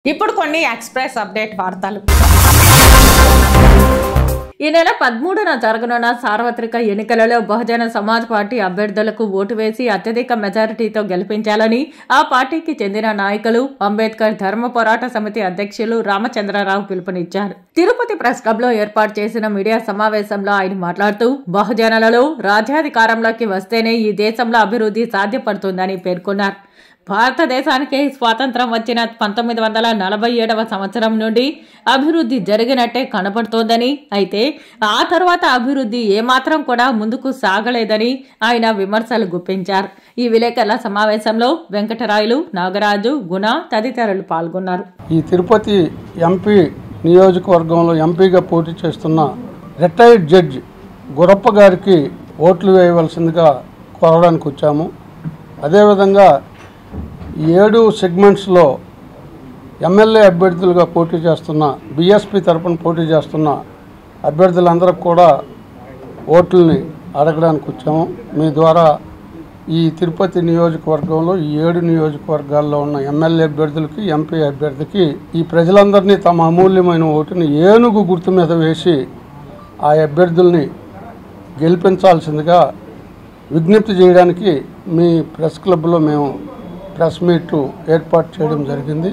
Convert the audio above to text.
ఇప్పుడు కొన్ని express update వార్తలు. ఈ నెల 13న జరగనున్న సార్వత్రిక ఎన్నికలలో బహుజన సమాజ్ పార్టీ అభ్యర్థులకు ఓటు వేసి అత్యధిక మెజారిటీతో గెలిపించాలని ఆ పార్టీకి చెందిన నాయకులు అంబేద్కర్ ధర్మ పోరాట సమితి అధ్యక్షులు రామచంద్రరావు పిలుపునిచ్చారు. తిరుపతి ప్రెస్ క్లబ్లో ఏర్పాటు చేసిన మీడియా సమావేశంలో ఆయన మాట్లాడుతూ బహుజనులలో రాజ్యాధికారంలోకి వస్తేనే ఈ దేశంలో అభివృద్ధి సాధ్యపడుతుందని పేర్కొన్నారు. భారతదేశానికి స్వాతంత్రం వచ్చిన 1947వ సంవత్సరం నుండి అభివృద్ధి జరిగినట్టే కనబడుతోందని, అయితే ఆ తర్వాత అభివృద్ధి ఏమాత్రం కూడా ముందుకు సాగలేదని ఆయన విమర్శలు గుప్పించారు. ఈ విలేకరుల సమావేశంలో వెంకటరాయలు, నాగరాజు, గుణ తదితరులు పాల్గొన్నారు. ఈ తిరుపతి ఎంపీ నియోజకవర్గంలో ఎంపీగా పోటీ చేస్తున్న రిటైర్డ్ జడ్జి గురప్ప గారికి ఓట్లు వేయవలసిందిగా కోరడానికి వచ్చాము. అదేవిధంగా 7 సెగ్మెంట్స్లో ఎమ్మెల్యే అభ్యర్థులుగా పోటీ చేస్తున్న బీఎస్పీ తరఫున పోటీ చేస్తున్న అభ్యర్థులందరికీ కూడా ఓట్లని అడగడానికి వచ్చాము. మీ ద్వారా ఈ తిరుపతి నియోజకవర్గంలో ఈ 7 నియోజకవర్గాల్లో ఉన్న ఎమ్మెల్యే అభ్యర్థులకి, ఎంపీ అభ్యర్థికి ఈ ప్రజలందరినీ తమ అమూల్యమైన ఓటుని ఏనుగు గుర్తు మీద వేసి ఆ అభ్యర్థుల్ని గెలిపించాల్సిందిగా విజ్ఞప్తి చేయడానికి మీ ప్రెస్ క్లబ్లో మేము ప్రెస్ మీట్ ఏర్పాటు చేయడం జరిగింది.